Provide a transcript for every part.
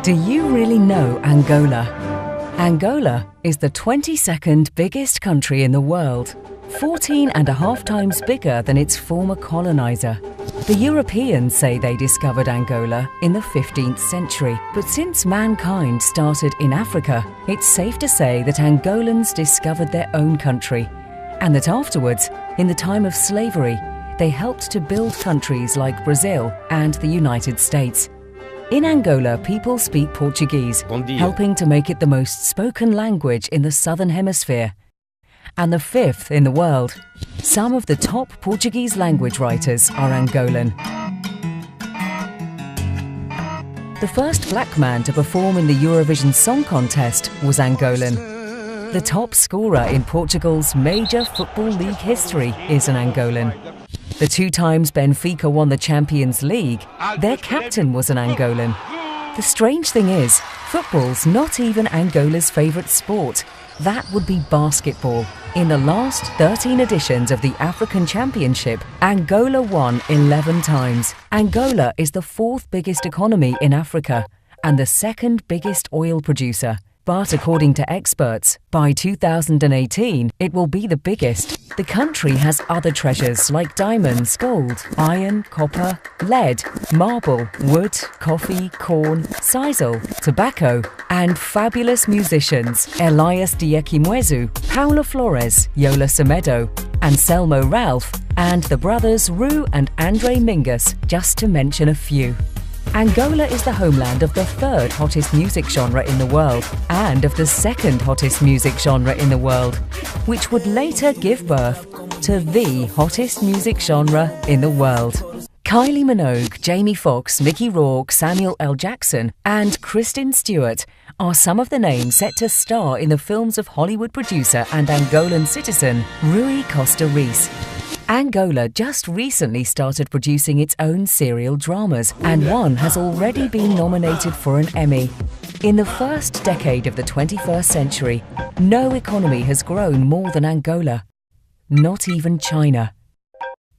Do you really know Angola? Angola is the 22nd biggest country in the world, 14.5 times bigger than its former colonizer. The Europeans say they discovered Angola in the 15th century, but since mankind started in Africa, it's safe to say that Angolans discovered their own country, and that afterwards, in the time of slavery, they helped to build countries like Brazil and the United States. In Angola, people speak Portuguese, helping to make it the most spoken language in the Southern Hemisphere, and the 5th in the world. Some of the top Portuguese language writers are Angolan. The first black man to perform in the Eurovision Song Contest was Angolan. The top scorer in Portugal's major football league history is an Angolan. The 2 times Benfica won the Champions League, their captain was an Angolan. The strange thing is, football's not even Angola's favourite sport. That would be basketball. In the last 13 editions of the African Championship, Angola won 11 times. Angola is the 4th biggest economy in Africa and the 2nd biggest oil producer. But according to experts, by 2018, it will be the biggest. The country has other treasures like diamonds, gold, iron, copper, lead, marble, wood, coffee, corn, sisal, tobacco, and fabulous musicians Elias Diekimwezu, Paula Flores, Yola Semedo, Anselmo Ralph, and the brothers Ru and Andre Mingus, just to mention a few. Angola is the homeland of the 3rd hottest music genre in the world and of the 2nd hottest music genre in the world, which would later give birth to the hottest music genre in the world. Kylie Minogue, Jamie Foxx, Mickey Rourke, Samuel L. Jackson and Kristen Stewart are some of the names set to star in the films of Hollywood producer and Angolan citizen Rui Costa Reis. Angola just recently started producing its own serial dramas, and one has already been nominated for an Emmy. In the first decade of the 21st century, no economy has grown more than Angola. Not even China.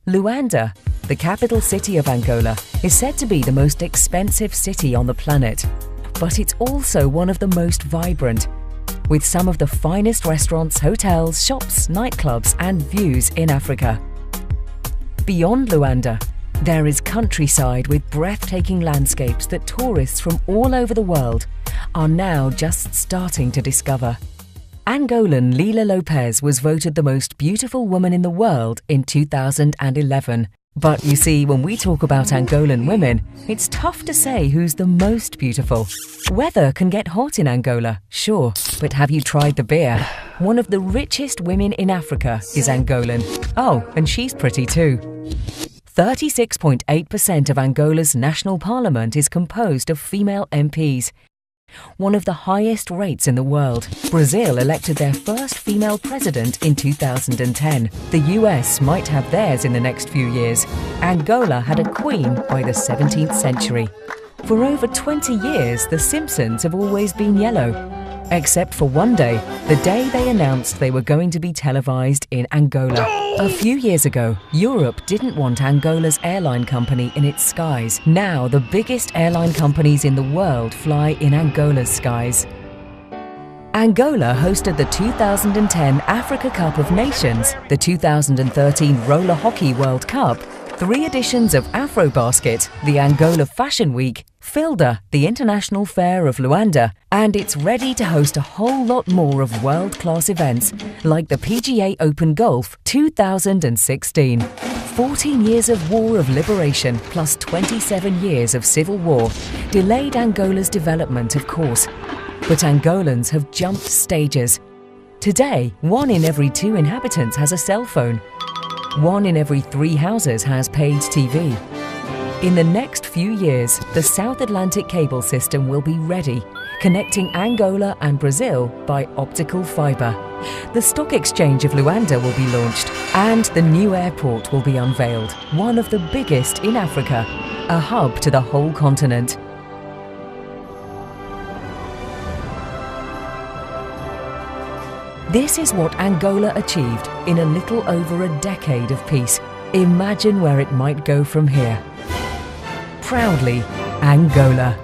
Luanda, the capital city of Angola, is said to be the most expensive city on the planet, but it's also one of the most vibrant, with some of the finest restaurants, hotels, shops, nightclubs, and views in Africa. Beyond Luanda, there is countryside with breathtaking landscapes that tourists from all over the world are now just starting to discover. Angolan Lila Lopez was voted the most beautiful woman in the world in 2011. But you see, when we talk about Angolan women, it's tough to say who's the most beautiful. Weather can get hot in Angola, sure, but have you tried the beer? One of the richest women in Africa is Angolan. Oh, and she's pretty too. 36.8% of Angola's national parliament is composed of female MPs, one of the highest rates in the world. Brazil elected their first female president in 2010. The US might have theirs in the next few years. Angola had a queen by the 17th century. For over 20 years, The Simpsons have always been yellow. Except for one day, the day they announced they were going to be televised in Angola. A few years ago, Europe didn't want Angola's airline company in its skies. Now, the biggest airline companies in the world fly in Angola's skies. Angola hosted the 2010 Africa Cup of Nations, the 2013 Roller Hockey World Cup, 3 editions of Afrobasket, the Angola Fashion Week, Filda, the International Fair of Luanda, and it's ready to host a whole lot more of world-class events like the PGA Open Golf 2016. 14 years of war of liberation plus 27 years of civil war delayed Angola's development, of course. But Angolans have jumped stages. Today, 1 in every 2 inhabitants has a cell phone. 1 in every 3 houses has paid TV. In the next few years, the South Atlantic cable system will be ready, connecting Angola and Brazil by optical fibre. The stock exchange of Luanda will be launched, and the new airport will be unveiled, one of the biggest in Africa, a hub to the whole continent. This is what Angola achieved in a little over a decade of peace. Imagine where it might go from here. Proudly, Angola.